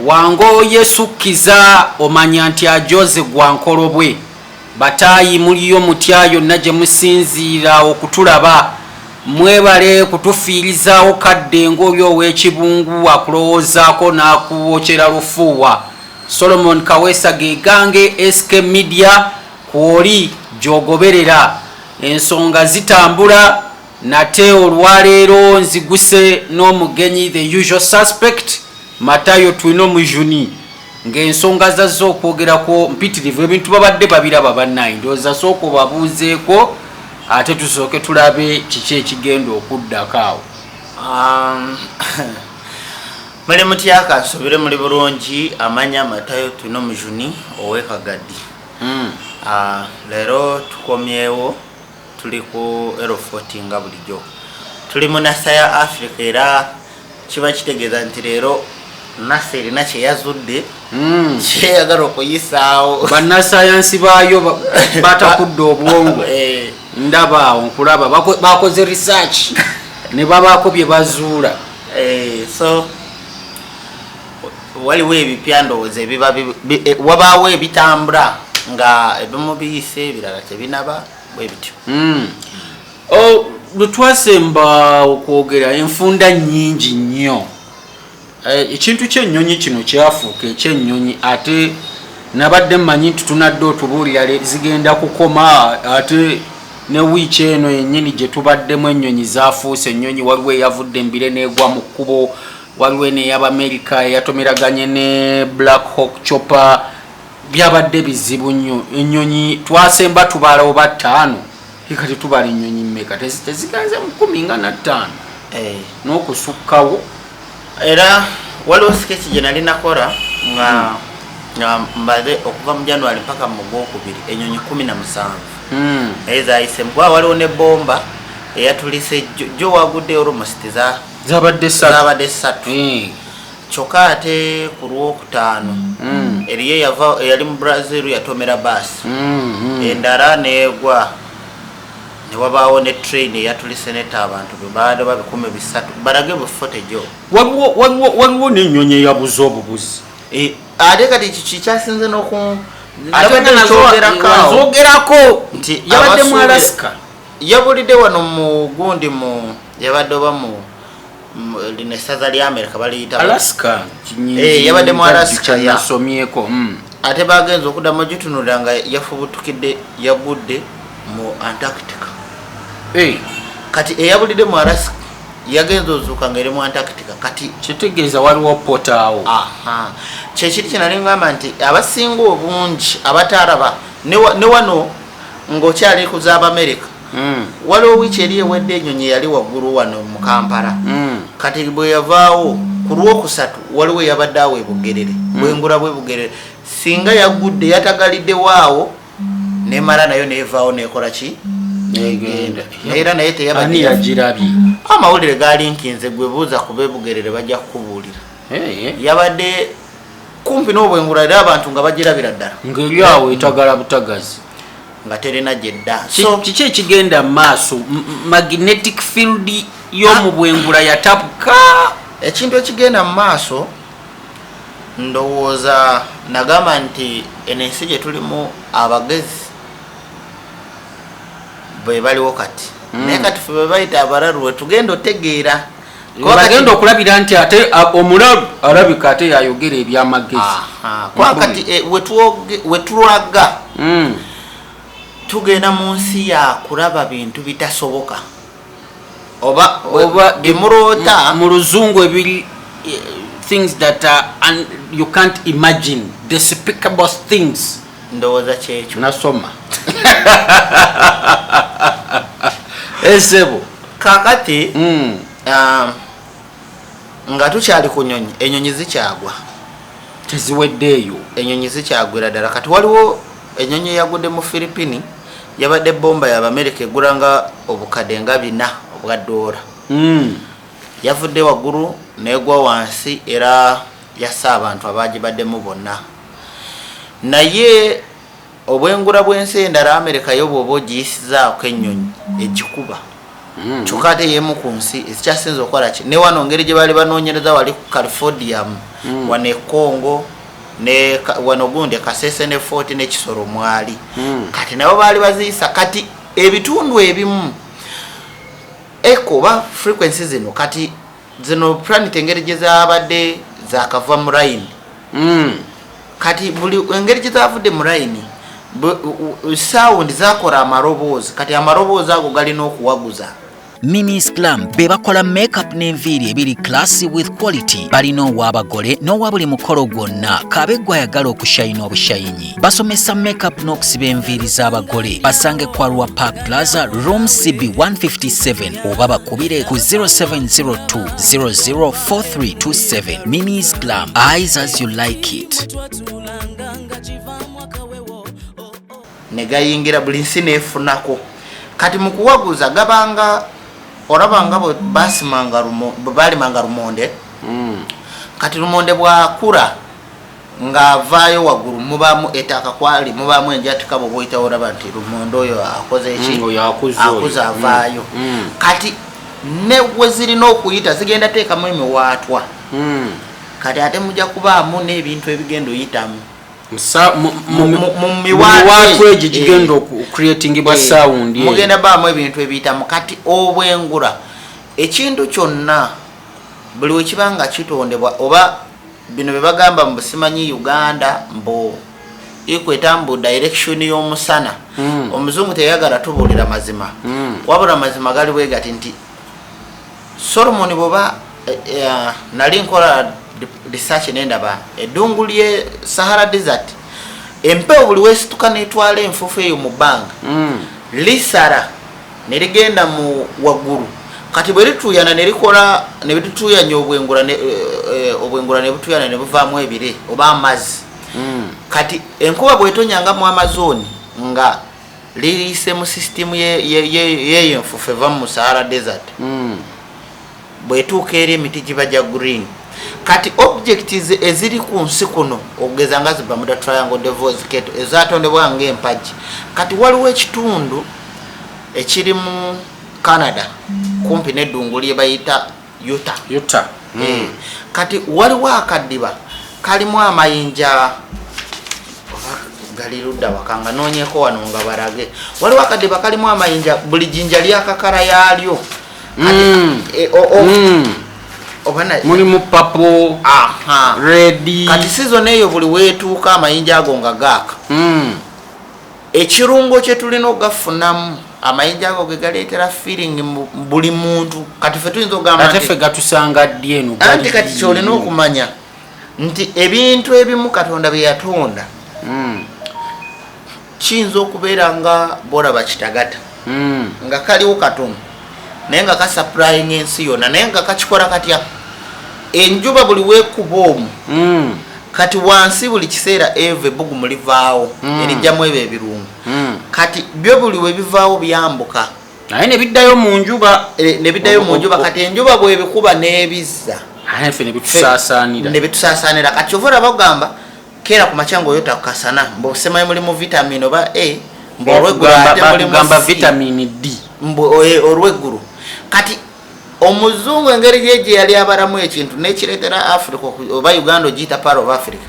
wango yesukiza omanya nti ajoze gwankolobwe batayi muliyo mutyayo naje musinzira okutulaba mwebale kutufiirizawo kadde ng'oyo w'ekibungu akulowoozaako n'akuwokyera lufuuwa. Solomon Kawesa gegange SK Media kwoli gyogoberera ensonga zitambula nate olwaleero nziguse n'omugenyi the usual suspect Matayo Twino Mujuni ng'ensonga zazze okwogerako mpitirivu ebintu babadde babiraba bannayi ndowooza sooka babuuzeeko ate tusooke tulabe kiki ekigenda okuddako awo. Muli mutyaka nsobere muli bulungi amanya Matayo Twino Mujuni ow'Ekagadi. Leero tukomyewo tuli ku L40 nga bulijjo tuli mu NASA ya Africa era kiba kitegeeza nti leero NASA erina kyeyazudde kyeyagala okuyisaawo bannasayansi baayo batakudde obwongo ndaba awo nkulaba bakoze research ne babaako bye bazuula. So waliwo ebipya ndowooza wabaawo ebitambula nga ebimu biyise ebirala tebinaba bwe bityo. Lwe twasemba okwogera enfunda nnyingi nnyo ekintu ky'ennyonyi kino kyafuuka eky'ennyonyi ate nabadde mmanyi nti tunadde otubuulira zigenda kukoma ate ne wiiki eno yennyini gye tubaddemu ennyonyi zaafuuse ennyonyi waliwo eyavudde embire n'egwa mu kkubo waliwo n'ey'Abamerika eyatomeraganye ne Black Hawk Chopper byabadde bizibu nnyo. Ennyonyi twasemba tubaalawo ba 5 kati tubala ennyonyi mmeka teziganze mu 15 n'okusukkawo. Era waliwo sketch gye nali nakola nga mbaze okuva mu January mpaka mu Gwokubiri ennyonyi 17 naye zaayisemu kuba waliwo ne bomba eyatulise jo wagudde almost zabadde 3 kyokka ate ku Lwokutaano eriyo eyali mu Brazil yatomera baasi endala neegwa ne wabaawo ne train eyatulise neta abantu baada babikume 3 barage bufote jo waliwo n'ennyonyi eyabuze obubuzi ate kati kikyasinze n'okuzoogerako nti yabadde mu Alaska yabulidde wano mu gundi yabadde oba mu linessaza lya America baliyita Alaska yabadde mu Alaska yasomyeko ate bagenza okuddamu gitunulira nga yafubutukidde yagudde mu Antarctica. Kati eyabulidde mu Alaska yagenza ozuuka ng'eri mu Antarctica kati kitegeeza waliwo pota awo. Kyekiri kinali ngamba nti abasinga obungi abatalaba ne wano ng'okyali ku z'Abamerika waliwo wiiki eri ewedde ennyonyi yali waggulu wano mu Kampala kati bwe yavaawo ku Lwokusatu waliwo eyabadde awo ebugerere bwengula bwebugerere singa yagudde yatagaliddewo awo nemala nayo neevaawo nekola ki negenda era naye teyabadde yagirabye. Amawulire gaali nkinze gwe buuza ku bebugerere bajja kukubuulira yabadde kumpi n'obwengula era abantu nga bagirabira ddala ngeri awo etagala butagazi nga terina gyedda. Kiki ekigenda mu maaso magnetic field y'omu bwengula yatapuka ekintu ekigenda mu maaso ndowooza nagamba nti ensi gye tulimu abagezi bwe baliwo kati naye kati fe bwe bayita abalalu tugenda otegeera bagenda okulabira nti ate omulalu alabika ate yayogera ebyamagezi kuba kati wetulaga tugenda mu nsi yakulaba bintu bitasoboka oba byemuloota mu luzungu ebiri things that are you can't imagine, despicable things. Ndowooza kyekyo nasoma esebo kakati nga tukyali ku nyonyi enyonyi zikyagwa teziweddeeyo enyonyi zikyagwira ddala kati waliwo enyonyi eyagudde mu Philippines yabadde bomba y'Abamerika egulanga obukadde nga 4 obwa $. Yavudde waggulu negwa wansi era yassa abantu abagibaddemu bonna naye obwengula bw'ensi endala Amerika yo bw'oba ogiyisizaako ennyonyi egikuba kyokka ate yemu ku nsi ezikyasinza okukola ki ne wano ngeri gye baali banoonyereza wali ku Californium wano e Congo ne wano gundi Kasese ne Fort ne Kisoro mwali kati nabo baali baziyisa kati ebitundu ebimu ba frequency zino kati zino planet engeri gye zaabadde zakava mu line kati buli engeri gye zaavudde mu line sound zakola amaroboozi kati amaroboozi ago galina okuwaguza. Mimi's Glam be bakola makeup n'enviiri ebiri classy with quality. Balina ow'abagole n'owa buli mukolo gwonna kabeggwa ayagala okushayina obushayinyi. Basomesa makeup n'okusiba enviiri z'abagole. Basange kwa Arua Park Plaza room CB 157 oba bakubire ku 0702 004327. Mimi's Glam, eyes as you like it. Negayingira buli nsi neefunako kati mu kuwaguza gabanga olabanga balimanga lumonde kati lumonde bwakula ng'avaayo waggulu mubaamu ettaka kwali mubaamu enjatika bwe buyita olaba nti lumonde oyo akoze eki akuze avaayo kati ne we zirina okuyita zigenda teekamu emiwaatwa kati ate mujja kubaamu n'ebintu ebigenda oyitamu mu miwaatwa egyo gigenda okucreatingibwa sound mugenda baamu ebintu ebiyitamu kati obwengula ekintu kyonna buli wekibanga kitondebwa oba bino bye bagamba mbu simanyi Uganda mbu ikweta mbu direction y'omusana omuzungu teyagala tubuulira mazima wabula mazima gali bwegati nti Solomon boba nali nkola research nendaba eddungu lye Sahara Desert empewo buli wesituka netwala enfufu eyo mu bbanga lisara nerigenda mu waggulu kati bwe lituyana nerikola ne bituyanya obwengula ne butuyana ne buvaamu ebire oba amazzi kati enkuba bwetonyanga mu Amazon nga lirise mu system ye enfufu eva mu Sahara Desert bwetuuka eri emiti gibajja green kati objects eziri ku nsi kuno okugeza nga Bermuda Triangle, Devil's Gate ezatondebwa ng'empagi kati waliwo ekitundu ekiri mu Canada kumpi n'eddungu lye bayita Utah. Kati waliwo akaddiba kalimu amayinja gali ludda wakanga noonyeko wano nga barage waliwo akaddiba kalimu amayinja buli jinja lyakakala yaalyo mulimu papo red kati season eyo buli weetuuka amayinja ago nga gaaka ekirungo kye tulina ogafunamu amayinja ago ge galeetera feeling buli muntu kati ffe tuyinza ogamba ate ffe gatusanga ddi eno anti kati kyolina okumanya nti ebintu ebimu Katonda bye yatonda kiyinza okubeera nga bolaba kitagata nga kaliwo katono naye nga kasupplying ensi yonna naye nga kakikola katya enjuba buli weekuba omu kati wansi buli kiseera eve ebbugumu livaawo erijjamu ebyo ebirungu kati byo buli webivaawo byambuka naye nebiddayo mu njuba kati enjuba bwebikuba n'ebizza ffe nebitusaasaanira kati ova olaba ogamba keera ku makya ng'oyota kukasana mbosemayo mulimu vitamin oba mbogamba vitamin D olweggulu kati omuzungu engeri gye yali abalamu ekintu nekireetera Africa oba Uganda ogiyita part of Africa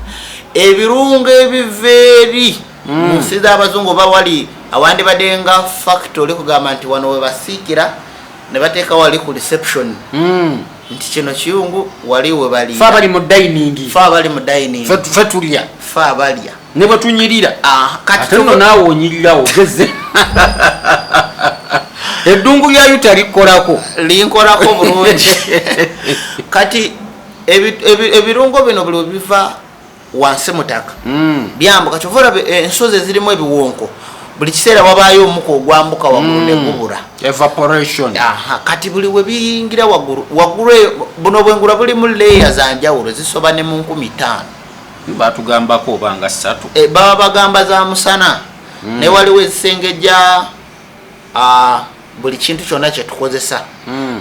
ebirungo ebiveeri mu nsi z'abazungu oba wali awandibadde nga factory kugamba nti wano we basiikira ne bateeka wali ku reception nti kino kiyungu wali we baliira fe abali mu dining fe tulya fe abalya ne bwe tunyirira kati nno naawe onyirira ogeze eddungu lya Utah linkolako bulungi kati ebirungo bino buli biva wansi mutaka byambuka kyova olaba ensozi ezirimu ebiwonko buli kiseera wabaayo omuka ogwambuka waggulu negubula evaporation kati buli we biyingira waggulu buno obwengula bulimu leeya za njawulo zisoba ne mu 5000 batugambako obanga 3 baba bagamba za musana ne waliwo ezisengejja buli kintu kyonna kyetukozesa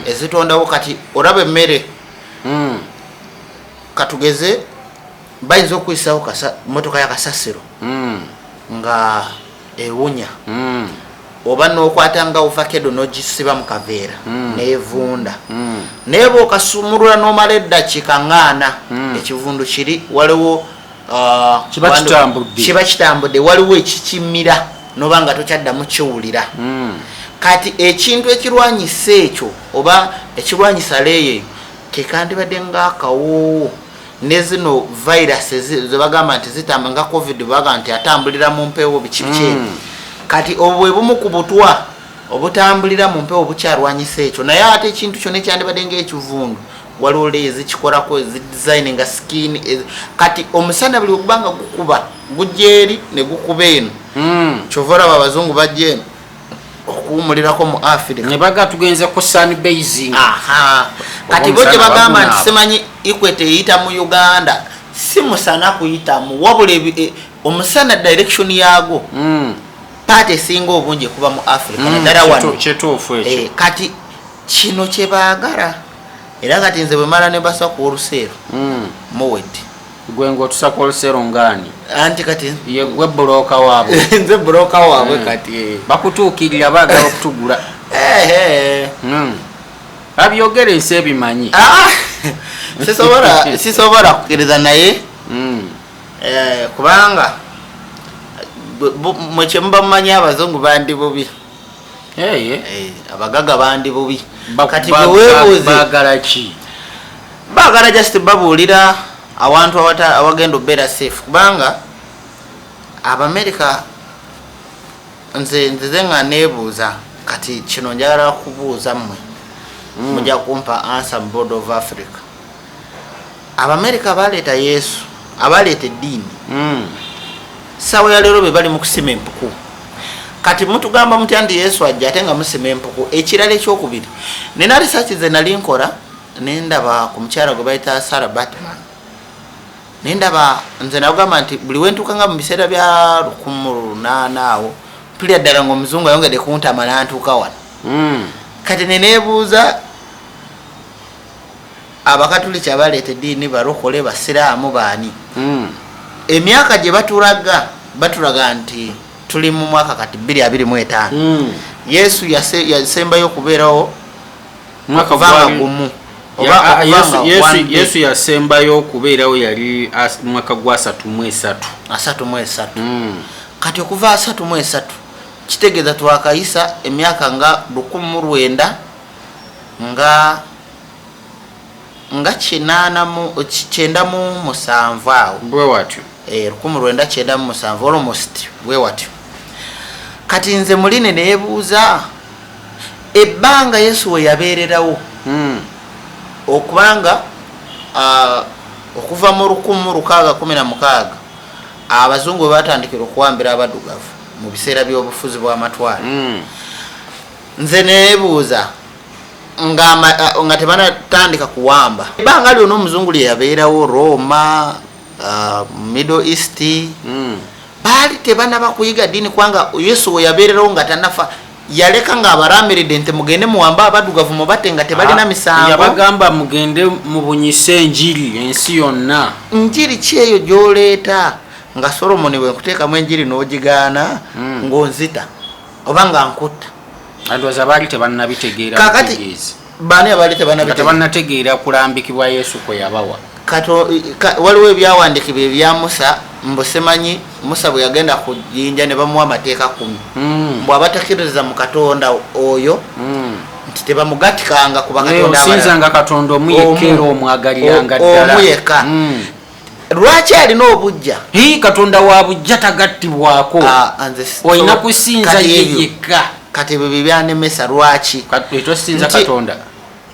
ezitondawo kati olaba emmere katugeze bayinza okuyisawo motoka ya kasasiro nga ewunya oba n'okwatanga ovacado n'ogisiba mu kaveera n'evunda naye bw'okasumulula n'omala eddakiika 40 ekivundu kiri waliwo kiba kitambudde waliwo ekikimira noba nga tokyaddamu kiwulira kati ekintu ekirwanyisa ekyo oba ekirwanyisa leeyo kekandibadde ng'akawoowo ne zino virus zebagamba nti zitamba nga covid baga nti atambulira mu mpewo bikibikyeni kati obwe bumu ku butwa obutambulira mu mpewo bukyarwanyisa ekyo naye ate ekintu kyonna ekyandibadde ng'ekivundu waliwo leezi kikolako ezidesign nga skin kati omusana buli okubanga gukuba gujja eri ne gukuba eno kyova olaba abazungu bajja eno okuwumulirako mu Africa ne baga tugenze ku sunbasing. Kati bo gye bagamba nti simanyi ikwete eyita mu Uganda si musana kuyitamu wabula omusana direction yago pate esinga obungi kuba mu Africa naddala wano kyetuufu ekyo kati kino kye baagala era kati nze bwe mala ne basa ku oluseero mowedi gwe ng'otusaka oluseero ngaani anti kati gwe bulooka waabwe nze bulooka waabwe kati bakutuukirira baagala okutugula abyogera ensi ebimanyi sisobola kukkiriza naye kubanga mwekyemba mumanyi abazungu bandi bubi abagaga bandi bubi kati bweweebuuze baagala ki baagala just babuulira awantu awagenda obeera safe kubanga Abamerika nze nga neebuuza kati kino njagala kubuuza mmwe mujja kumpa answer board of Africa Abamerika baleeta Yesu abaleeta eddiini sawa ya leero be bali mu kusima empuku kati mutugamba mutya nti Yesu ajja ate nga musima empuku ekirala ekyokubiri nina research ze nali nkola nendaba ku mukyala gwe bayita Sarah Batman nendaba nze nagamba nti buli wentuuka nga mu biseera bya 1800 awo mpulira ddala ng'omuzungu ayongedde kuntama nantuuka wano kati neneebuuza abakatuliki abaleeta eddiini barokole basiraamu baani emyaka gye batulaga nti tuli mu mwaka kati 2025 Yesu yasembayo okubeerawo mwaka gumu Yesu yasembayo okubeerawo yali mwaka gwa 33 kati okuva 33 kitegeeza twakayisa emyaka nga 1900 nga 97 awo bwe watyo 1997 almost bwe watyo kati nze muline neebuuza ebbanga Yesu we yabeererawo okubanga okuva mu 1616 abazungu batandikira okuwambira abaddugavu mu biseera by'obufuzi bw'amatwale nze neebuuza nga tebanatandika kuwamba ebbanga lyonna omuzungu lye yabeerawo Roma Middle East baali tebanaba kuyiga ddiini kubanga Yesu we yabeererawo nga tanafa yaleka nga abaramiridde nti mugende muwamba abaddugavu mubate nga tebalina misango yabagamba mugende mubunyise enjiri ensi yonna njiri ki eyo gy'oleeta nga Solomoni bwe nkuteekamu enjiri n'ogigaana ng'onzita oba nga nkutta andwaza baali tebannabitegeera kakati baani abaali tebanategeera kulambikibwa Yesu kwe yabawa waliwo ebyawandiikibwa ebya Musa mbusemanyi Musa bwe yagenda ku jjinja ne bamuwa amateeka 10 mbw abatakiriza mu Katonda oyo nti tebamugatikanga kuba osinzanga Katonda omuyekera omwagaliranga ddala omuyeka lwaki alina obujja Katonda wa bujja tagattibwako olina kusinza yeyekka kati ebyo bibyanemesa lwaki tosinza Katonda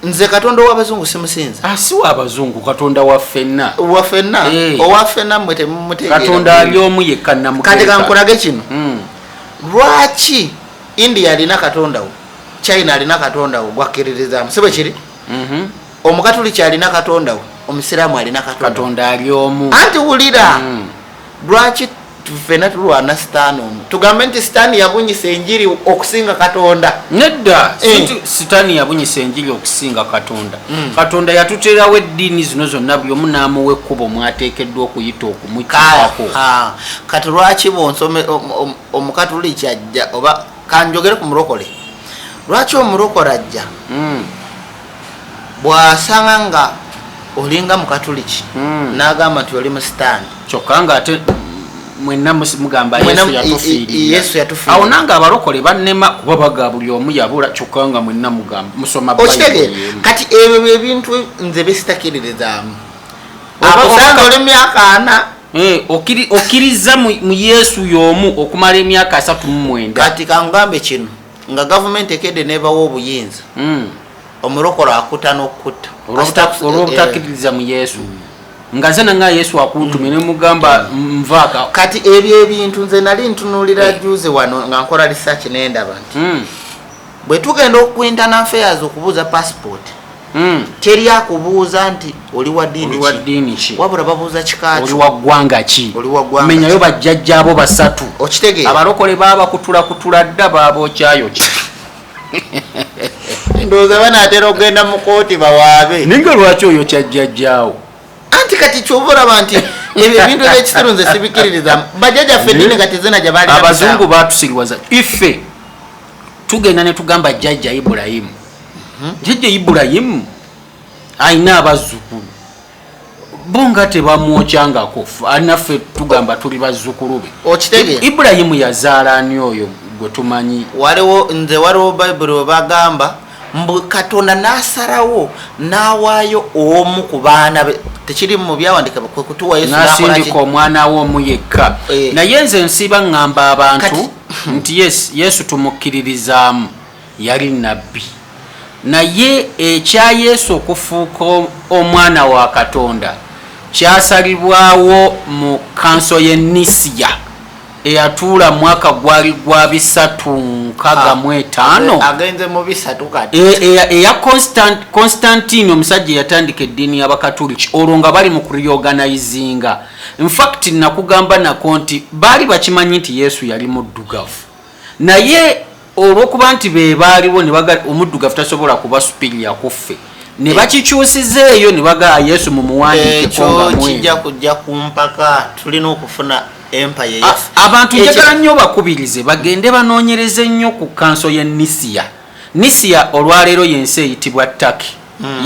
nze Katonda w'abazungu simusinza si w'abazungu Katonda waffenna owaffenna mmwe temumutegeera Katonda ali omu yekka namukeeka kati kankulage kino lwaki India alina Katonda wo China alina Katonda wo gwakkiririzaamu si bwe kiri omukatuliki alina Katonda wo omusiraamu alina Katonda ali omu anti wulira lwaki ffenna tulwana sitaani omu tugambe nti sitaani yabunyisa enjiri okusinga Katonda nedda sitaani yabunyisa enjiri okusinga Katonda Katonda yatuteerawo eddiini zino zonna buli omu n'amuwa ekkubo mwateekeddwa okuyita okumukirako kati lwaki bonsome omukatuliki ajja oba kanjogere ku mulokole lwaki omulokole ajja bw'asanga nga olinga mu katuliki n'agamba nti oli mu stand kyokka nga ate mwenna mugamba Yesu yatufiirira awo nange abalokole bannema kuba baga buli omu yabula kyokka nga mwenna mugamba musoma okitegeera kati ebyo byebintu nze bisitakiririzaamu okusanga oli myaka 4 okkiriza mu Yesu y'omu okumala emyaka 39 kati kangambe kino nga gavumenti ekedde nebawo obuyinza omulokole akuta n'okutta olw'obutakiririza mu Yesu nga ze nanga Yesu akuntumye ne mugamba nvaaka kati ebyo ebintu nze nali ntunulira juze wano nga nkola research nendaba nti bwe tugenda okuintana affairs okubuuza passport teri akubuuza nti oli wa ddiini ki wabula babuuza kikaki oli wa ggwanga ki menyayo bajjajja abo basatu okitegeera abalokole baba kutula dda baabokyayo ki ndowooza banaatera okugenda mu kooti bawaabe ninga lwaki oyo kyajjajjaawo anti kati kyova olaba nti ebyo ebintu ebyekisiru nze sibikiririza bajjajjaffe eddiini kati zena gye baali abazungu batusiriwaza ife tugenda ne tugamba jjajja Ibulayimu jjajja Ibulayimu ayina abazzukulu bo nga tebamwokyangako naffe tugamba tuli bazzukulu be okitegeera Ibulayimu yazaala ani oyo gwe tumanyi waliwo bayibuli we bagamba mbu Katonda n'asalawo n'awaayo omu ku baana be tekiri mu byawandika kwe kutuwa Yesu n'asindika omwana we omu yekka naye nze nsiba ngamba abantu nti Yesu tumukkiririzaamu yali nabbi naye ekya Yesu okufuuka omwana wa Katonda kyasalibwawo mu kanso y'e Nisiya eyatuula mwaka gwali gwa 365 agenze mu 3 kati eya Constantine omusajja yatandika eddiini y'Abakatuliki olwo nga bali mu kureorganizinga in fact nakugamba nako nti baali bakimanyi nti Yesu yali muddugavu naye olw'okuba nti be baaliwo ne baga omuddugavu tasobola kuba superior kuffe ne bakikyusizeeyo ne baga Yesu mu muwandiike nga kijja kujja kumpaka tulina okufuna empire yesu abantu njagala nnyo bakubirize bagende banoonyereze nnyo ku kanso y'e Nisiya olwaleero y'ensi eyitibwa Turkey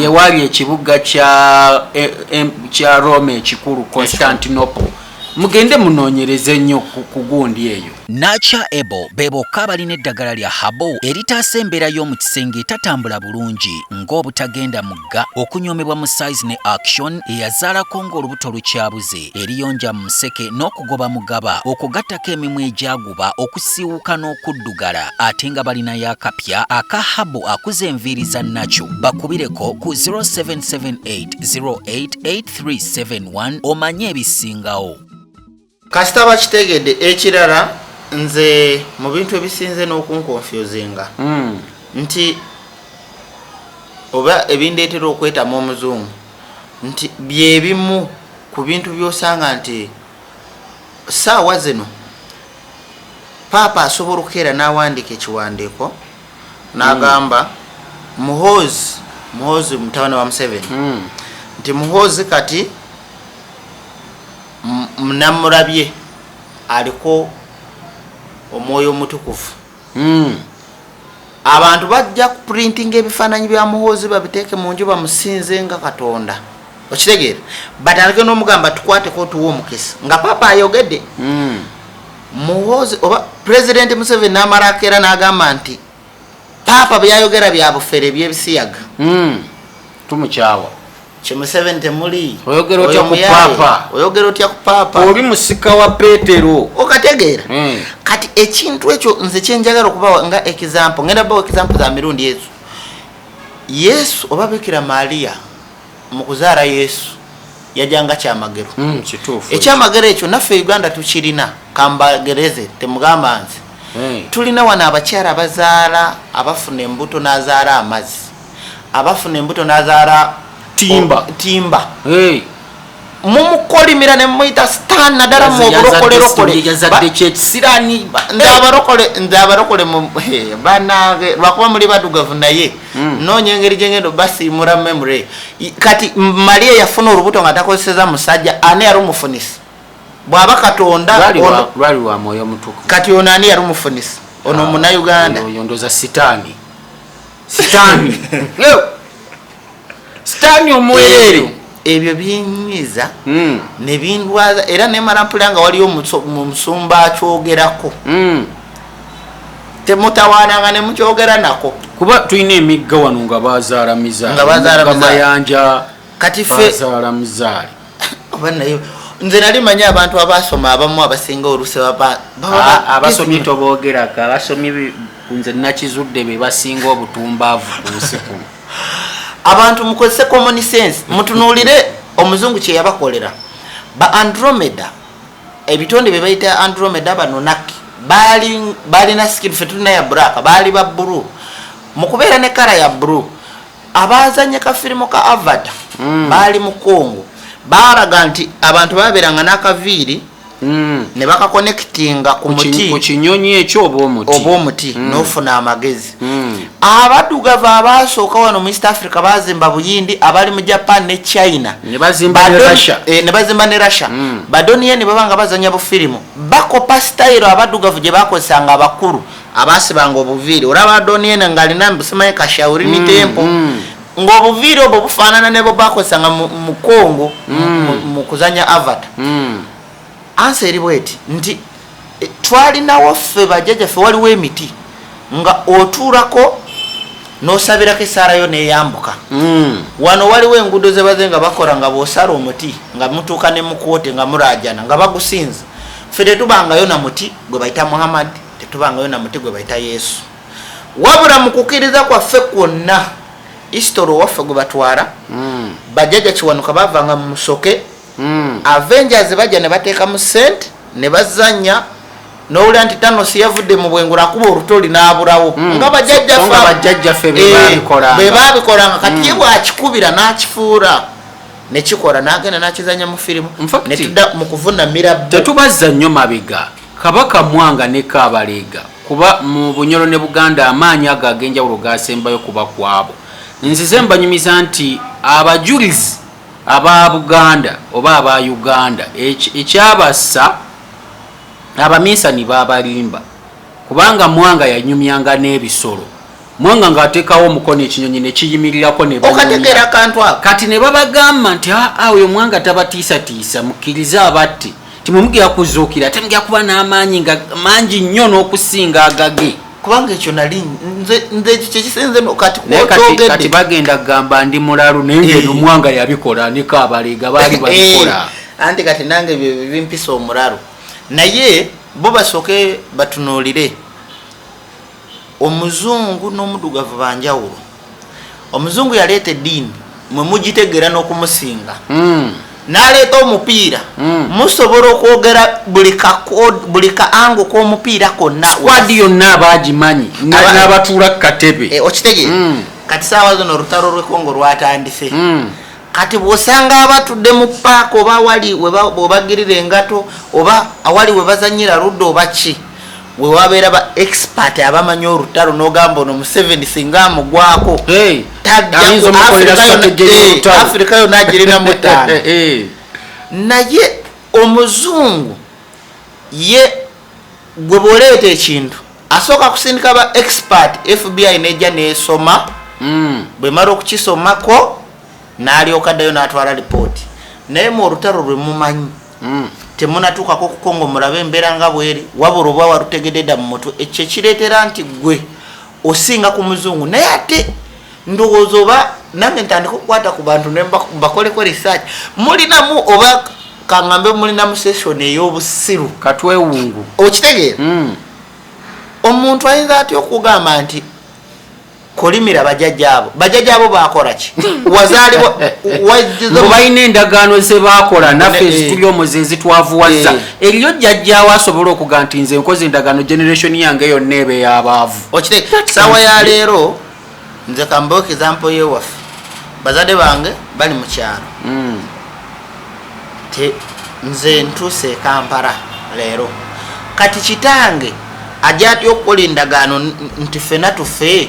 yewaali ekibuga kya Rome ekikulu Constantinople mugende munoonyereze nnyo ku gundi eyo Nacha Ebo bebokka abalina eddagala lya habo eritaasa embeera y'omu kisenge etatambula bulungi ng'obutagenda mugga okunyomebwa mu size ne action eyazaalako ng'olubuto lukyabuze eriyonja mu museke n'okugoba mugaba okugattako emimwa egyaguba okusiiwuka n'okuddugala ate nga balinayo akapya aka habo akuza enviiri za Nacho bakubireko ku 0778088371 omanye ebisingawo kasita bakitegedde ekirala nze mu bintu ebisinze n'okunkonfuzinga nti oba ebindeetera okwetamu omuzungu nti byebimu ku bintu byosanga nti saawa zino paapa asobola okukeera n'awandiika ekiwandiiko n'agamba muhoozi mutabani wa Museveni nti muhoozi kati namulabye aliko omwoyo omutukuvu abantu bajja ku printing ebifaananyi bya muhoozi babiteeke mu nju bamusinze nga Katonda okitegeera batandike n'omugamba tukwateko tuwa omukisa nga paapa ayogedde muhoozi oba President Museveni n'amala akeera n'agamba nti paapa byayogera bya bufere by'ebisiyaga tumukyawa Museveni temuli oyogera otya ku paapa oyogera otya ku paapa oli musika wa Petero okategeera kati ekintu ekyo nze kyenjagala okubawa nga example ngenda bawa example za mirundi Yesu oba Bikira Maria mu kuzaala Yesu yajanga kyamagero kituufu ekyamagero ekyo naffe Uganda tukirina kambagereze temugamba nze tulina wana abakyala abazaala abafuna embuto n'azaala amazzi abafuna embuto n'azaala timba mumukolimira ne muyita stan nadala mu obulokolerokole nze abarokole banange lwakuba muli badugavu naye noonya engeri gyengendo basiimura memory kati Maria yafuna olubuto nga takozeseza musajja ani yali omufunisa bw'aba Katonda lwali wa mwoyo omutukuvu kati ono ani yali omufunisa ono Munnayuganda yondoza sitaani sitaani omwereere ebyo binyiza ne bindwaza era nemala mpulira nga waliyo musumba akyogerako temutawaananga ne mukyogera nako kuba tulina emigga wano nga bazaalamiza mayanja kati ffe bazaala muzaali nayo nze nali manya abantu abasoma abamu abasinga oluse abasomye toboogerako abasomye nze nakizudde be basinga obutumbaavu ku nsi kuno abantu mukozese common sense mutunuulire omuzungu kye yabakolera ba Andromeda ebitonde bye bayita Andromeda banonaki balina skin ffe tulina ya black baali ba blue mu kubeera ne kala ya blue abazanye ka firimu ka Avatar baali mu Congo baalaga nti abantu babeeranga n'akaviiri ne bakakonectinga ku muti ku kinyonyi ekyo oba omuti n'ofuna amagezi abaddugavu abasooka wano mu East Africa bazimba buyindi abali mu Japan ne China ne bazimba ne Russia badoniye ne babanga bazanya bufirimu bakopa style abaddugavu gye bakozesanga abakulu abasibanga obuviiri olaba adoniye nga alina busimaye kashauri ni tempo ng'obuviiri obwo bufaanana ne bo bakozesanga mu Congo mu kuzanya Avatar ansa eri bweti nti twalinawo ffe bajjajjaffe waliwo emiti nga otuulako n'osabirako esaalayo neeyambuka wano waliwo enguudo ze baze nga bakola nga bw'osala omuti nga mutuuka ne mukwote nga muraajana nga bagusinza ffe tetubangayo na muti gwe bayita Muhammad tetubangayo na muti gwe bayita Yesu wabula mu kukkiriza kwaffe kwonna isitolo waffe gwe batwala bajjajja kiwanuka bavanga mu musoke Avengers bajja ne bateeka mu sente ne bazanya n'owulira nti Thanos yavudde mu bwengula akuba olutoli n'abulawo nga bajjajjaffe be baabikolanga kati ye bw'akikubira n'akifuura ne kikola n'agenda n'akizanya mu firimu ne tudda mu kuvunamira tetubazza nnyo mabega Kabaka Mwanga ne Kabalega kuba mu Bunyoro ne Buganda amaanyi ago ag'enjawulo gasembayo kuba kwabo nzize mbanyumiza nti abajulizi aba Buganda oba aba Uganda ekyabassa abaminsani babalimba kubanga Mwanga yanyumyanga n'ebisolo Mwanga ng'ateekawo omukono ekinyonyi ne kiyimirirako ne okategeera akantu ako kati ne babagamba nti oyo Mwanga tabatiisatiisa mukkirize abatte timumugira kuzuukira temugya kuba n'amaanyi nga mangi nnyo n'okusinga agage kubanga ekyo nali nze kyekisenze kati bagenda kugamba ndi mulalu naye ngeno Mwanga yabikola ne Kabalega baali babikola anti kati nange bimpisa omulalu naye bo basooke batunuulire omuzungu n'omuddugavu banjawulo omuzungu yaleeta eddiini mwe mugitegeera n'okumusinga n'aleeta omupiira musobola okwogera buli ka ango k'omupiira konna wadi yonna abagimanyi n'abatuula ku katebe okitegeera kati saawa zino olutalo lw'ekongo lwatandise kati bw'osanga abatudde mu paaka oba awali webagirira engato oba awali webazanyira ludde oba ki we wabeera ba expert abamanyi olutalo n'ogamba ono Museveni singa amugwako Afrika yonna agirinamu ttaano naye omuzungu ye gwe bw'oleeta ekintu asooka kusindika ba expert FBI nejja neesoma bwe mala okukisomako n'alyoka ddayo n'atwala lipooti naye mu olutalo lwe mumanyi temunatuukako ku Kongo mulabe embeera nga bweri wabula oba walutegedde dda mu mutwe ekyo ekireetera nti gwe osinga ku muzungu naye ate ndowooza oba nange ntandika okukwata ku bantu ne mbakoleko research mulinamu oba kaŋŋambe mulinamu session ey'obusiru katwewungu okitegeera omuntu ayinza atya okugamba nti kolimira bajjajjaabo bakola ki wazaalibwa balina endagaano ze baakola naffe ezituli omuze ezitwavuwazza eriyo jjajjaawo asobola okuga nti nze nkoze endagaano generation yange yonna eba ey'abaavu okitegeera saawa ya leero nze kambeho example y'ewaffe bazadde bange bali mu kyalo nze ntuuse e Kampala leero kati kitange ajja atya okukola endagaano nti ffena tufe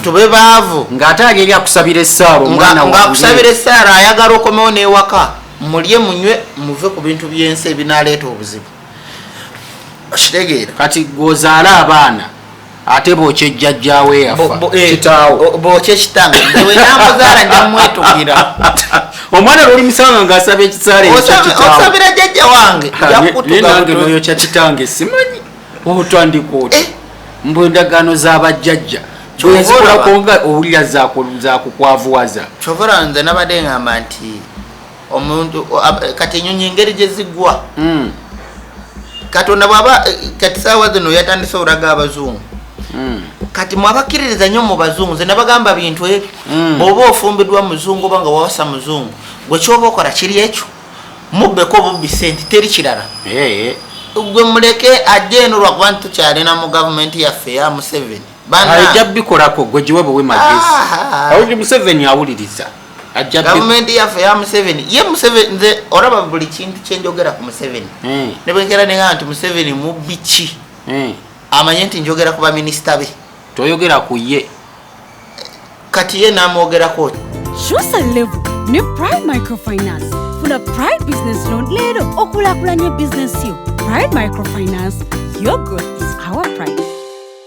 tube baavu ng'ate ageri akusabira essaala omwana wange ng'akusabira essaala ayagala okomewo n'ewaka mulye munywe muve ku bintu by'ensi ebinaaleeta obuzibu kitegeera kati gozaala abaana ate bookye jjajjaawe yafa kitaawo bookye kitange ewe namuzaala njamwetugira omwana lwoli musanga ng'asaba ekisaala osabira jjajja wange nange noyokya kitange simanyi otandika oti mbwe endagaano z'abajjajja bwezikolako nga owulira zakukwavuwaza kyovera nze nabadde ngamba nti omuntu kati enyonyi engeri gye ziggwa katonda bwaba kati saawa zino yatandise olaga abazungu kati mwabakkiririza nnyo mu bazungu nze nabagamba bintu ebyo bw'oba ofumbiddwa muzungu oba nga wawasa muzungu gwe kyoba okola kiri ekyo mubbeko bubbi sente teri kirala gwe muleke ajje eno lwakuba nti tukyalina mu gavumenti yaffe eya Museveni ajja bikolako gwe giwe bwe magezi awulira Museveni awuliriza gavumenti yaffe eya Museveni ye Museveni nze olaba buli kintu kyenjogera ku Museveni ne bwenkera nenga nti Museveni mubbi ki amanye nti njogera ku baminisita be toyogera ku ye kati ye namwogerako Shusa level ne Pride Microfinance funa Pride Business Loan leero okulakulanya business yo. Pride Microfinance, your growth is our pride.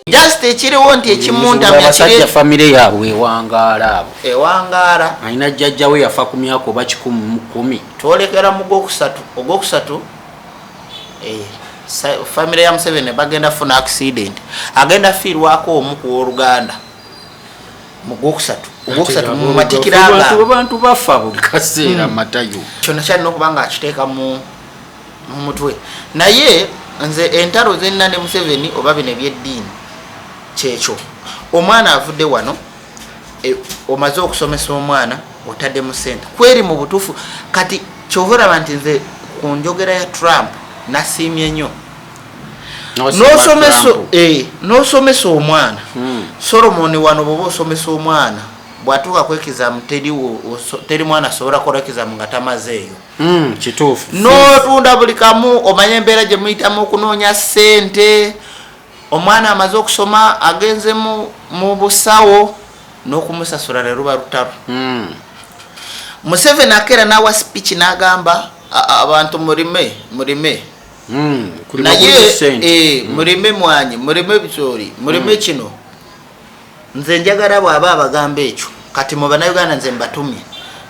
Just ekiriwo nti ekimunda abasajja famire yaabwe ewangaala abo ewangaala alina jjajja we yafa ku myaka oba 10 twolekera mu ogwokusatu famire ya Museveni bagenda funa accident agenda fiirwako omu ku Oluganda mu ogwokusatu mu matikiranga abantu bafa buli kaseera matayo kyonna kyalina okuba nga akiteeka mu mutwe naye nze entalo zenna ne Museveni oba bino ebyeddiini kyekyo omwana avudde wano omaze okusomesa omwana otadde mu sente kweri mu butuufu kati kyovera nti nze ku njogera ya Trump nasiimye nnyo n'osomesa omwana Solomon wano bw'oba osomesa omwana bw'atuuka kwekizaamu teri mwana asobola kukola ekizaamu nga tamazeeyo kituufu n'otunda buli kamu omanye embeera gye muyitamu okunoonya ssente omwana amaze okusoma agenze mu busawo n'okumusasula ne luba lutalo Museveni akeera n'awa speech n'agamba abantu mulime naye mulime mwanyi mulime bisooli mulime kino nze njagala bw'aba abagamba ekyo kati mu bannayuganda nze mbatumye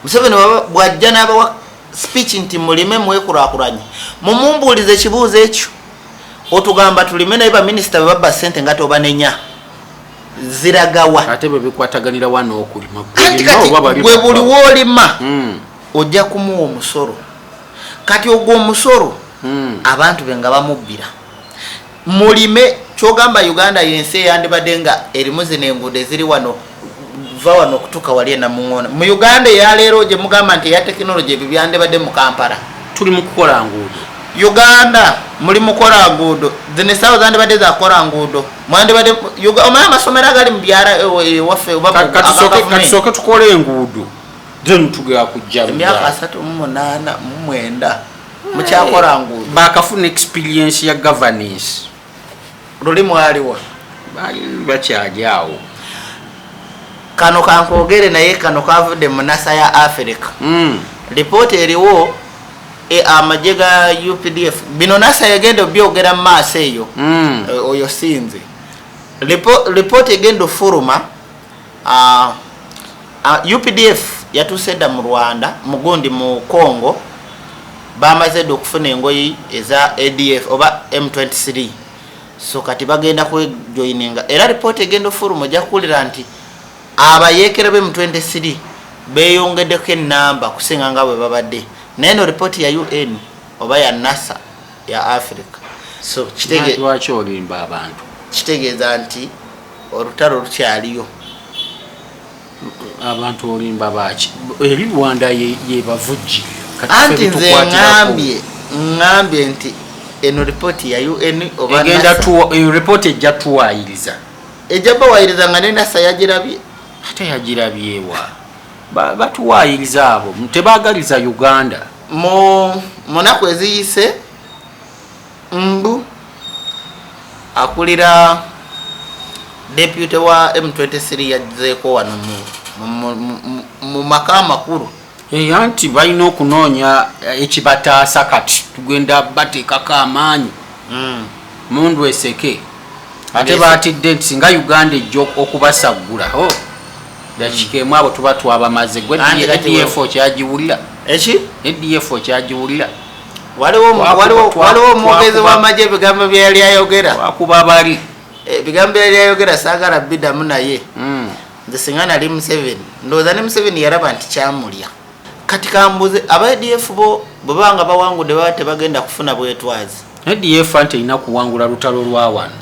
Museveni bw'ajja n'abawa speech nti mulime mwekulaakulanye mumumbuulize ekibuuzo ekyo otugamba tulime naye baminisita bwe babba ssente nga tobanenya ziragawa ate bwe bikwataganira wano okulima gwe buli woolima ojja kumuwa omusolo kati ogwo omusolo abantu be nga bamubbira mulime kyogamba Uganda yensi eyandibadde nga erimu zino enguudo eziri wano va wano okutuuka wali enamuŋŋoona mu Uganda eyaleero gye mugamba nti eya tekinologi ebyo byandibadde mu Kampala tuli mu kukola nguudo Uganda muli mukola nguudo zino essaawa zandibadde zakola nguudo mwandibadde omanye amasomero agali mu byara waffe katusooke tukole enguudo then tugera kujja emyaka 38 mu 9 mukyakola nguudo bakafuna experience ya governance luli mwaliwa bakyali awo kano kankogere naye kano kavudde mu NASA ya Africa ripooti eriwo amagye ga UPDF bino NASA yagenda obyogera mu maaso eyo oyo sinze ripooti egenda ofuluma UPDF yatuuse dda mu Rwanda mugundi mu Congo bamaze dda okufuna engoyi eza ADF oba M23 so kati bagenda kwejoininga era ripooti egenda ofuluma ojja kuwulira nti abayeekera be M23 beeyongeddeko ennamba kusinga nga bwe babadde naye no ripooti ya UN oba ya NASA ya Africa so lwaki olimba abantu kitegeeza nti olutalo lukyaliyo abantu olimba baki eri Rwanda ye bavujji anti nze ngambye nti eno ripooti ya UN oba ripooti ejja tuwaayiriza ejja bawayiriza nga ne NASA yagirabye ate yagirabyewa batuwaayiriza abo tebaagaliza Uganda mu nnaku eziyise mbu akulira deputy wa M23 yazzeeko wano mu maka makulu anti balina okunoonya ekibataasa kati tugenda bateekako amaanyi mundu eseke ate batidde nti singa Uganda ejja okubasagula dakikemu abo tuba twabamaze gwe EDF okyagiwulira EDF okyagiwulira waliwo omwogezi w'amagye ebigambo byeyali ayogera wakuba bali ebigambo byeyali ayogera saagala biddamu naye nze singa nali Museveni ndowooza ne Museveni yaraba nti kyamulya kati kambuze aba EDF bo bwebanga bawangudde baba tebagenda kufuna bwetwazi EDF anti erina kuwangula lutalo lwa wano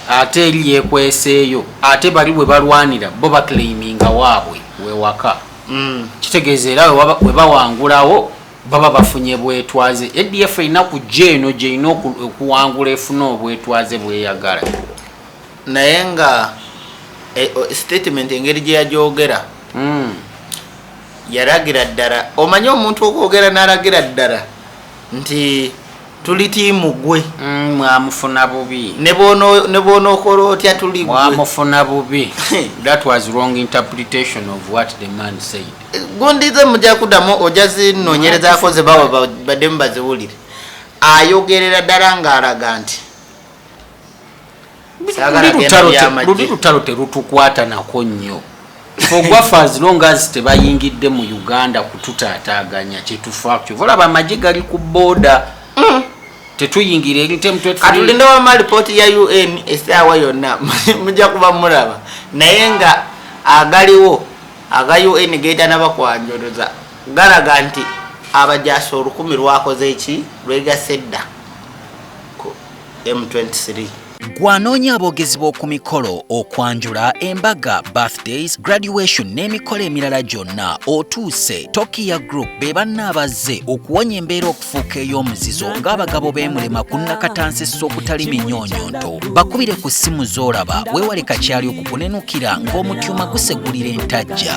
ate eri yekweseeyo ate bali bwe balwanira bo baclaiminga waabwe wewaka kitegeeza era we bawangulawo baba bafunye bwetwaze EDF erina kujja eno gyerina okuwangula efuna obwetwaze bweyagala naye nga statement engeri gye yagyogera yaragira ddala omanyi omuntu okwogera n'alagira ddala nti tuli tiimu gwe mwamufuna bubi ne bw'onookola otya tuli gwe mwamufuna bubi that was wrong interpretation of what the man said gundize mujja kuddamu ojja zinoonyerezaako ze bawa baddemu baziwulire ayogerera ddala ng'alaga nti luli lutalo terutukwata nako nnyo fogwafe as long as tebayingidde mu Uganda kututaataaganya kyetufa kyolaba amagye gali ku booda tetuyingira eri katulinde wama lipooti ya UN essaawa yonna mujja kuba mulaba naye nga agaliwo aga UN geetana bakwanjoloza galaga nti abajaasi 1,000 lwakoze eki lwegase dda ku M23 gwanoonya aboogezi b'oku mikolo okwanjula embaga birthdays graduation n'emikolo emirala gyonna otuuse Tokia Group be bannaabazze okuwonya embeera okufuuka ey'omuzizo ng'abagabo b'emulema ku nnakatansi okutali minyonyonto bakubire ku ssimu z'olaba weewale kakyali okukunenukira ng'omutyuma gusegulira entajja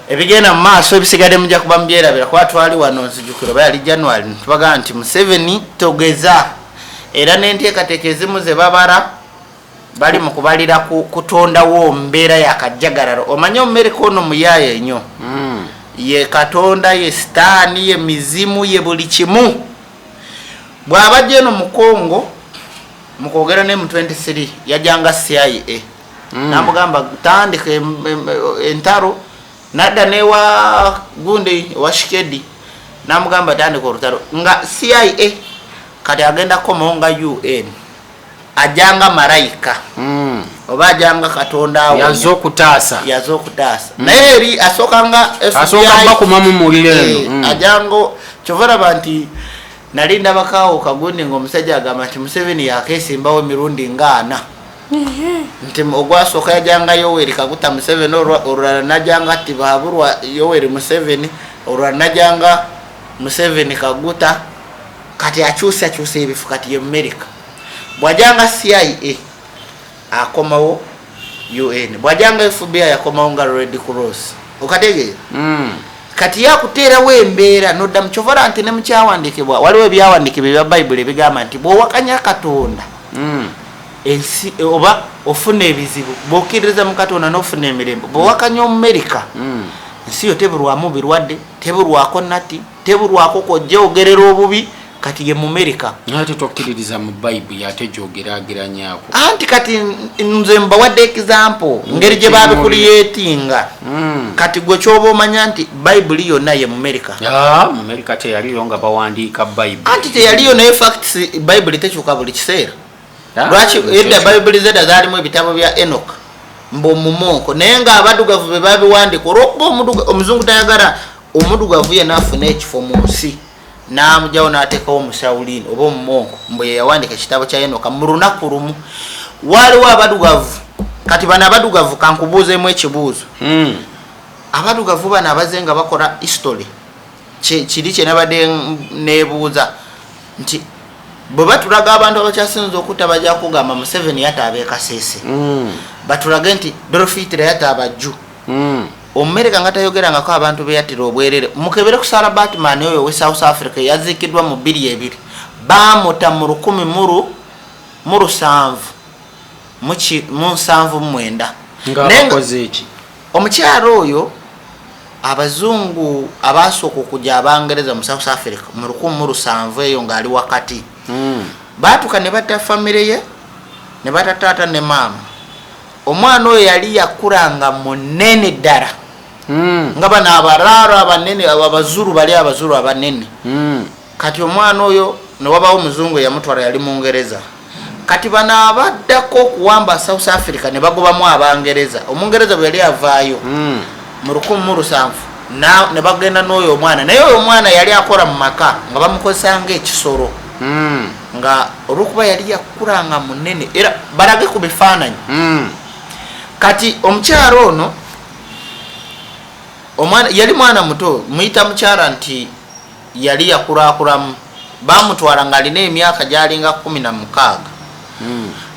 ebigenda mu maaso ebisigadde mujja kuba mubyerabira kuba twali wano nzijukiro bayali January tubagaa nti Museveni togeza era n'enteekateeka ezimu ze babala bali mu kubalira kutondawo mbeera yakajjagalalo omanye omumerika ono muyaaye nnyo ye katonda ye sitaani ye mizimu ye buli kimu bw'abajja eno mu Congo mu kwogera ne M23 yajanga CIA namugamba tandika entaro nadda newa gundi wa Shikedi namugamba tandika olutalo nga CIA kati agenda komonga UN ajanga malaika oba ajanga katonda awo yazokutaasa naye eri asokanga FBI bakumamu mulire ajango chovara banti nalinda bakawo kagundi ng'omusajja agamba nti Museveni yakeesimbawo emirundi ng'ana nti ogwasooka yajanga Yoweri Kaguta Museveni olulala najanga Tibaburwa Yoweri Museveni olulala najanga Museveni Kaguta kati akyusa ebifu kati America bwajanga CIA akomawo UN bwajanga FBI akomawo nga Red Cross okategeera kati yakuteerawo embeera nodda mukyovara nti ne mukyawandikibwa waliwo ebyawandikibwa ebya Bible ebigamba nti bw'owakanya Katonda ensi oba ofuna ebizibu bw'okkiririza mu Katonda n'ofuna emirembe bw'owakanya America ensi yo tebulwamu birwadde tebulwako nati tebulwako kojja ogerera obubi kati ye mu America ate tokkiririza mu Bible yate gyogerageranyako anti kati nze mbawadde example ngeri gye babikuliyetinga kati gwe kyoba omanya nti Bible yonna ye mu America mu America teyaliyo nga bawandiika Bible anti teyaliyo naye facts Bible tekyuka buli kiseera lwaki edda Bible zedda zaalimu ebitabo bya Enoch mbomumonko naye nga abadugavu be babiwandika olwokuba omuzungu tayagala omudugavu ye naafuna ekifo mu nsi naamujjawo n'ateekawo omusawulini oba omumonko mbwe yawandika ekitabo kya Enoka mu lunaku lumu waaliwo abadugavu kati bano abadugavu kankubuuzeemu ekibuuzo abadugavu bano abaze nga bakola history kiri kye nabadde neebuuza nti bwe batulaga abantu abakyasinza okutta bajja kugamba Museveni yataaba e Kasese batulage nti Adolf Hitler yataaba Jju Omumerika nga tayogerangako abantu beyattira obwerere mukebere ku Sarah Batman oyo we South Africa yaziikiddwa mu 2 bamuta mu 1979 omukyalo oyo abazungu abasooka okujja abangereza mu South Africa mu 1900 eyo ng'ali wakati baatuka ne batta famire ye ne batta taata ne maama. Omwana oyo yali yakulanga munene ddala nga bano abaraaro abanene abazulu bali abazulu abanene. Kati omwana oyo ne wabawo omuzungu eyamutwala yali Mungereza. Kati bano abaddako okuwamba South Africa ne bagobamu Abangereza. Omungereza bwe yali avaayo mu 1700 ne bagenda n'oyo omwana, naye oyo omwana yali akola mu maka nga bamukozesanga ekisolo nga olwokuba yali yakulanga munene era balage ku bifaananyi. Kati omukyala ono omwana yali mwana muto, muyita mukyala nti yali yakulakulamu, bamutwala nga alina emyaka gyalinga 16.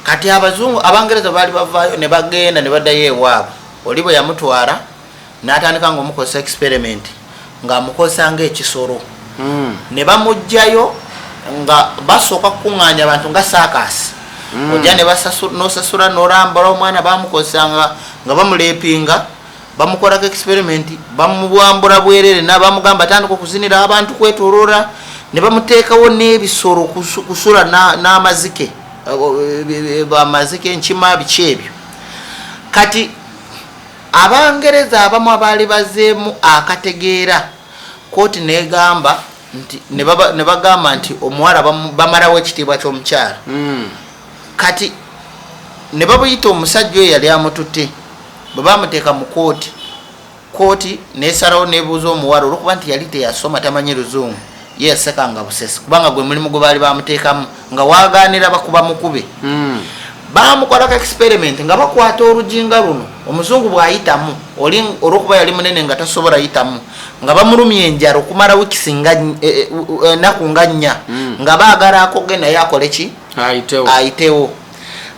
Kati abazungu Abangereza baali bavaayo ne bagenda ne baddayo ewaabwe. Oli bwe yamutwala n'atandika ng'omukozesa experiment ng'amukozesanga ekisolo. Ne bamugjayo nga basooka kukuŋŋaanya abantu nga saakasi. Ojja n'osasula n'olambala omwana bamukozesanga nga bamuleepinga, bamukolako experiment, bamuwambula bwerere n'abamugamba atandika okuzinira abantu kwetooloola, ne bamuteekawo n'ebisolo kusula n'amazike, amazike enkima biki ebyo. Kati Abangereza abamu abaali bazeemu akategeera, kooti negamba nti ne bagamba nti omuwala bamalawo ekitiibwa ky'omukyala. Kati ne babuyita omusajja oyo yali amututte, bwe bamuteeka mu kooti nesalawo nebuuza omuwala olwokuba nti yali teyasoma tamanyi Luzungu, ye yasekanga busesi kubanga gwe mulimu gwe baali bamuteekamu nga waaganira bakuba mukube. Bamukolako experiment nga bakwata olujinga luno, omuzungu bw'ayitamu olwokuba yali munene nga tasobola yitamu, nga bamulumya enjala okumala wikisi ennaku nga 4 nga baagala akogenda naye akole ki ayitewo.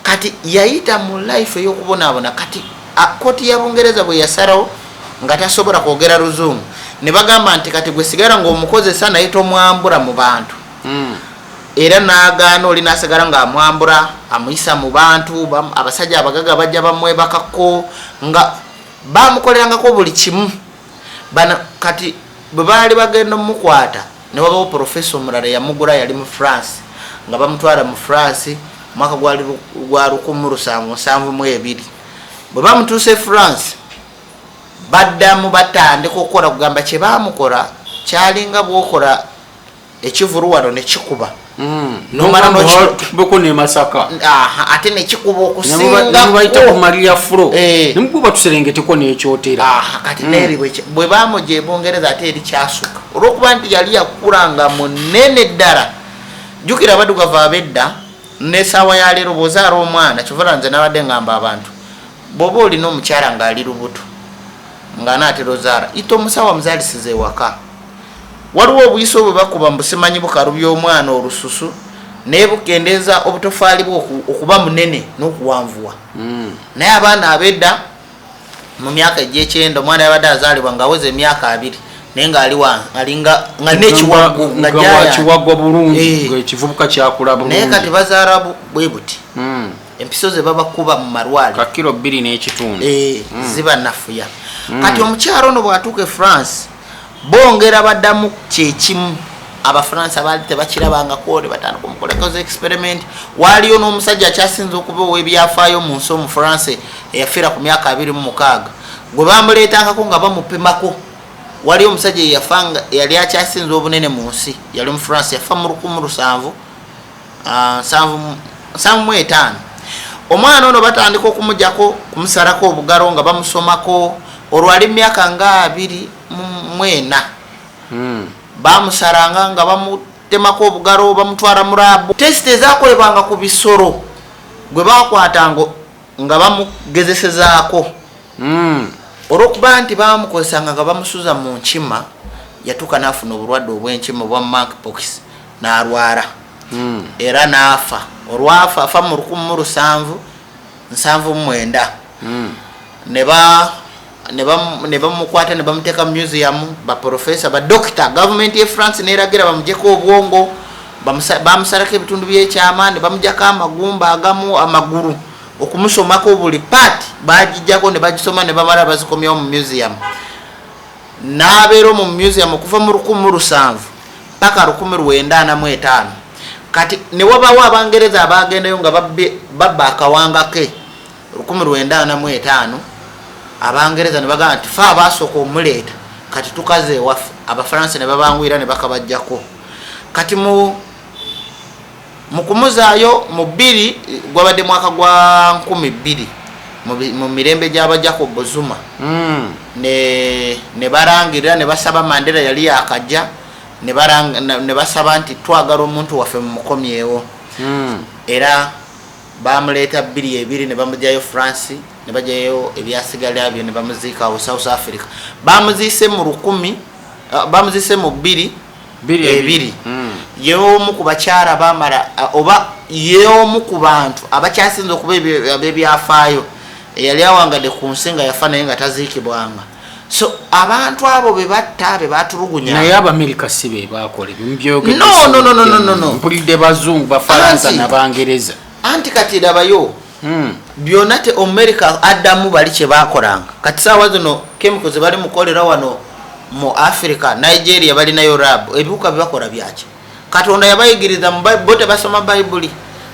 Kati yayita mu life ey'okubonaabona. Kati kooti ya Bungereza bwe yasalawo nga tasobola kwogera Luzungu, ne bagamba nti kati gwe sigala ng'omukozesa naye tomwambula mu bantu. Era n'agaana oli n'asigala ng'amwambula amuyisa mu bantu. Abasajja abagaga bajja bamwebakako nga bamukolerangako buli kimu. Kati bwe baali bagenda omukwata ne wabawo professor omulala yamugula, yali mu France, nga bamutwala mu France mwaka gwa 1772. Bwe bamutuuse France baddamu batandika okukola kugamba kye bamukola kyalinga bw'okola ekivulu wano ne kikuba. Nomara boko ne Masaka. Ate ne kikuba okusinga bayita ku Maria Flo. Nemukuba tuserengeteko n'ekyotera. Kati neri bwe bamugye Bungereza ate eri kyasuka. Olwokuba nti yali yakulanga munene ddala. Jukira abadugavu abedda n'essaawa ya leero bw'ozaala omwana, kyovula nze nabadde ngamba abantu, bw'oba olina omukyala ng'ali lubuto ng'anaatera ozaala, ita omusawo amuzaalisiza ewaka. Waliwo obuyiso bwe bakuba mu busimanyi bukalubya omwana olususu naye bukendeeza obutofaali bwe okuba munene n'okuwanvuwa. Naye abaana abedda mu myaka egy'ekyenda omwana yabadde azaalibwa ng'aweza emyaka 2 naye ng'alinga n'ekiwaggu nga kiwaggwa bulungi ng'ekivubuka kyakula bulungi. Naye kati bazaala bwe buti. Empiso ze babakuba mu malwaliro ka kilo 2.5 ziba nafuya. Kati omukyalo ono bw'atuuka e France bongera baddamu kyekimu. Abafaransa baali tebakirabangako ne batandika omukoleko experiment. Waaliyo n'omusajja akyasinze okuba ow'ebyafaayo mu nsi Omufaransa eyafiira ku myaka 26 gwe bamuleetangako nga bamupimako. Waliyo omusajja eyafanga yali akyasinze obunene mu nsi, yali mu France, yafa mu 1775. Omwana ono batandika okumugyako kumusalako obugalo nga bamusomako. Olwali myaka nga 24 bamusalanga nga bamutemako obugalo bamutwala mu laabu. Test ezakolebwanga ku bisolo gwe bakwatanga nga bamugezesezaako. Olwokuba nti bamukozesanga nga bamusuza mu nkima, yatuuka n'afuna obulwadde obw'enkima obwa monkeypox n'alwala. Era n'afa. Olwafa afa mu 1779. Ne bamukwata ne bamuteeka mu museum, baprofesa badokita. Gavumenti ye France neeragira bamugyeko obwongo, bamusalako ebitundu by'ekyama ne bamugyako amagumba agamu, amagulu, okumusomako buli part bagijjako ne bagisoma ne bamala bazikomyawo mu museum. N'abeera mu museum okuva mu 1700 paka 1945. kati ne wabawo Abangereza abagendayo nga babba akawanga ke 1945 Abangereza ne bagamba nti fa abasooka omuleeta kati tukaze ewaffe Abafaransa ne babangwira ne bakabajjako kati mu kumuzaayo mu 2 gwabadde mwaka gwa 2000 mu mirembe gy'aba Jacob Zuma ne barangirira ne basaba Mandela yali yakajja ne basaba nti twagala omuntu waffe mu mukomyewo era bamuleeta 2 ne bamugyayo France ne bajyayo ebyasigalira byo ne bamuziika awo South Africa bamuziise mu 10 bamuziise mu 2 yeomu ku bakyala bamala oba yeomu ku bantu abakyasinze okuba abebyafaayo eyali awangadde ku nsi nga yafa naye nga taziikibwanga so abantu abo bebatta bebatulugunya naye Abamerika si be bakola ebyombyogedde no mpulidde bazungu Bafalansa n'Abangereza anti kati dabayo byonna te America addamu bali kye bakolanga kati saawa zino chemicals bali mukolera wano mu Africa Nigeria bali nayo rab ebibuka bibakola byaki Katonda yabayigiriza mu Bible basoma Bible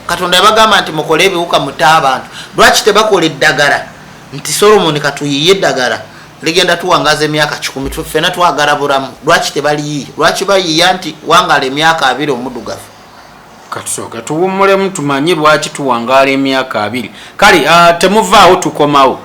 Katonda yabagamba nti mukole ebibuka muta abantu lwaki tebakola eddagala nti Solomon katuyiye eddagala ligenda tuwangaza emyaka 10 tufena twagala bulamu lwaki tebali lwaki bayiya nti wangala emyaka 2 omudugavu katusoka tuwumulemu tumanyi lwaki tuwangala emyaka 2 kale temuvaawo tukomawo